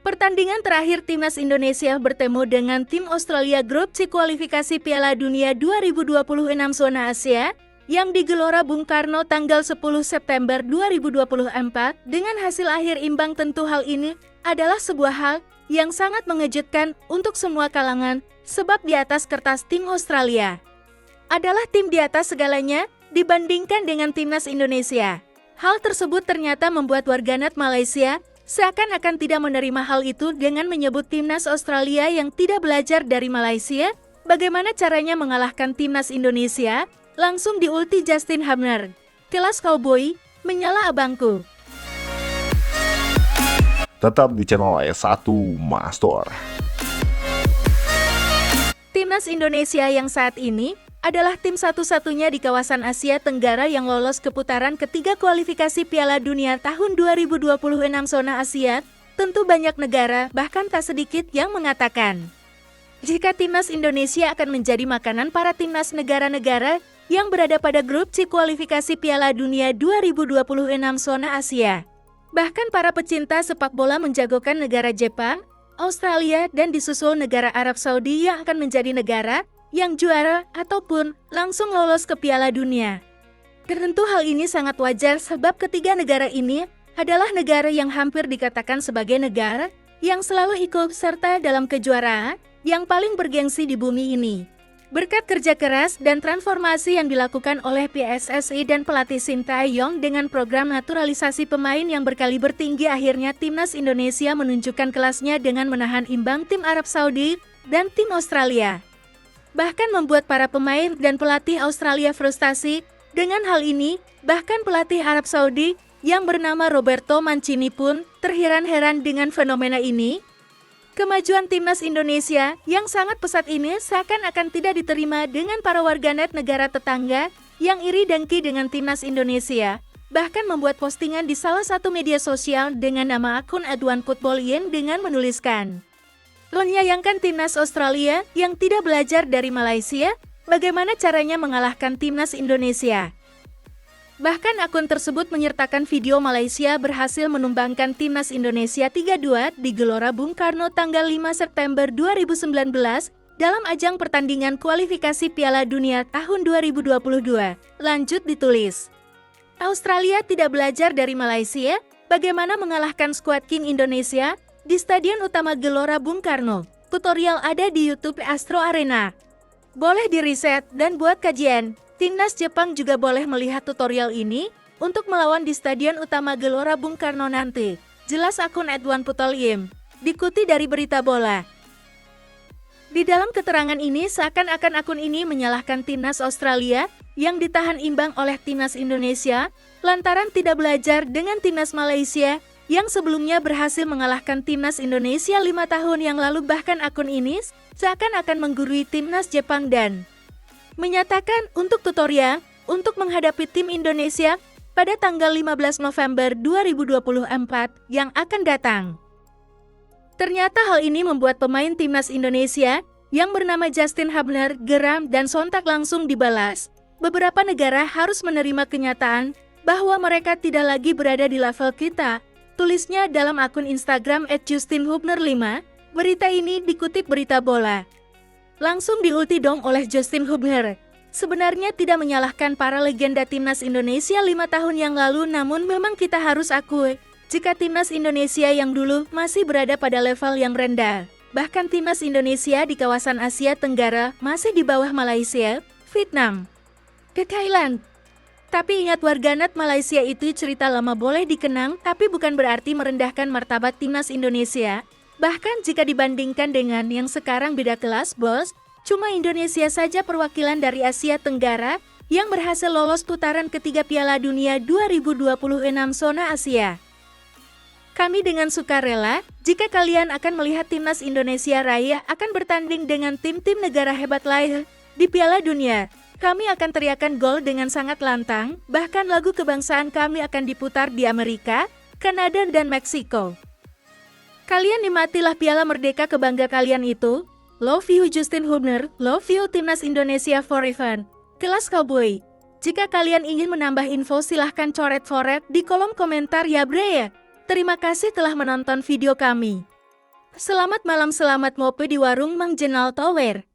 Pertandingan terakhir Timnas Indonesia bertemu dengan tim Australia Grup C kualifikasi Piala Dunia 2026 zona Asia yang di Gelora Bung Karno tanggal 10 September 2024 dengan hasil akhir imbang. Tentu hal ini adalah sebuah hal yang sangat mengejutkan untuk semua kalangan sebab di atas kertas tim Australia adalah tim di atas segalanya dibandingkan dengan Timnas Indonesia. Hal tersebut ternyata membuat warganet Malaysia seakan-akan tidak menerima hal itu dengan menyebut Timnas Australia yang tidak belajar dari Malaysia bagaimana caranya mengalahkan Timnas Indonesia. Langsung diulti Justin Hubner. Kelas Cowboy, menyala abangku. Tetap di channel S1 Master. Timnas Indonesia yang saat ini adalah tim satu-satunya di kawasan Asia Tenggara yang lolos ke putaran ketiga kualifikasi Piala Dunia tahun 2026 zona Asia. Tentu banyak negara, bahkan tak sedikit yang mengatakan jika Timnas Indonesia akan menjadi makanan para timnas negara-negara yang berada pada grup C kualifikasi Piala Dunia 2026 zona Asia. Bahkan para pecinta sepak bola menjagokan negara Jepang, Australia, dan disusul negara Arab Saudi yang akan menjadi negara yang juara ataupun langsung lolos ke Piala Dunia. Tentu hal ini sangat wajar sebab ketiga negara ini adalah negara yang hampir dikatakan sebagai negara yang selalu ikut serta dalam kejuaraan yang paling bergengsi di bumi ini. Berkat kerja keras dan transformasi yang dilakukan oleh PSSI dan pelatih Sintayong dengan program naturalisasi pemain yang berkaliber tinggi, akhirnya Timnas Indonesia menunjukkan kelasnya dengan menahan imbang tim Arab Saudi dan tim Australia. Bahkan membuat para pemain dan pelatih Australia frustasi dengan hal ini, bahkan pelatih Arab Saudi yang bernama Roberto Mancini pun terheran-heran dengan fenomena ini. Kemajuan Timnas Indonesia yang sangat pesat ini seakan-akan tidak diterima dengan para warganet negara tetangga yang iri dengki dengan Timnas Indonesia. Bahkan membuat postingan di salah satu media sosial dengan nama akun Adwan Football Yin dengan menuliskan, menyayangkan Timnas Australia yang tidak belajar dari Malaysia, bagaimana caranya mengalahkan Timnas Indonesia. Bahkan akun tersebut menyertakan video Malaysia berhasil menumbangkan Timnas Indonesia 3-2 di Gelora Bung Karno tanggal 5 September 2019 dalam ajang pertandingan kualifikasi Piala Dunia tahun 2022. Lanjut ditulis, Australia tidak belajar dari Malaysia, bagaimana mengalahkan skuad King Indonesia di Stadion Utama Gelora Bung Karno. Tutorial ada di YouTube Astro Arena. Boleh diriset dan buat kajian. Timnas Jepang juga boleh melihat tutorial ini untuk melawan di Stadion Utama Gelora Bung Karno nanti. Jelas akun Adwan Football Yin. Dikuti dari Berita Bola. Di dalam keterangan ini seakan-akan akun ini menyalahkan Timnas Australia yang ditahan imbang oleh Timnas Indonesia lantaran tidak belajar dengan Timnas Malaysia yang sebelumnya berhasil mengalahkan Timnas Indonesia 5 tahun yang lalu. Bahkan akun ini seakan-akan menggurui Timnas Jepang dan menyatakan untuk tutorial untuk menghadapi tim Indonesia pada tanggal 15 November 2024 yang akan datang. Ternyata hal ini membuat pemain Timnas Indonesia yang bernama Justin Hubner geram dan sontak langsung dibalas. Beberapa negara harus menerima kenyataan bahwa mereka tidak lagi berada di level kita, tulisnya dalam akun Instagram @justinhubner5. Berita ini dikutip Berita Bola. Langsung diulti dong oleh Justin Hubner. Sebenarnya tidak menyalahkan para legenda Timnas Indonesia 5 tahun yang lalu, namun memang kita harus akui, jika Timnas Indonesia yang dulu masih berada pada level yang rendah. Bahkan Timnas Indonesia di kawasan Asia Tenggara masih di bawah Malaysia, Vietnam, dan Thailand. Tapi ingat warganet Malaysia itu cerita lama boleh dikenang, tapi bukan berarti merendahkan martabat Timnas Indonesia. Bahkan jika dibandingkan dengan yang sekarang beda kelas bos, cuma Indonesia saja perwakilan dari Asia Tenggara yang berhasil lolos putaran ketiga Piala Dunia 2026 zona Asia. Kami dengan sukarela, jika kalian akan melihat Timnas Indonesia Raya akan bertanding dengan tim-tim negara hebat lain di Piala Dunia. Kami akan teriakan gol dengan sangat lantang, bahkan lagu kebangsaan kami akan diputar di Amerika, Kanada, dan Meksiko. Kalian nikmatilah piala merdeka kebangga kalian itu. Love you Justin Hubner, love you Timnas Indonesia forever. Kelas Cowboy. Jika kalian ingin menambah info silahkan coret-coret di kolom komentar ya bre ya. Terima kasih telah menonton video kami. Selamat malam, selamat ngopi di warung Mang Jenal Tower.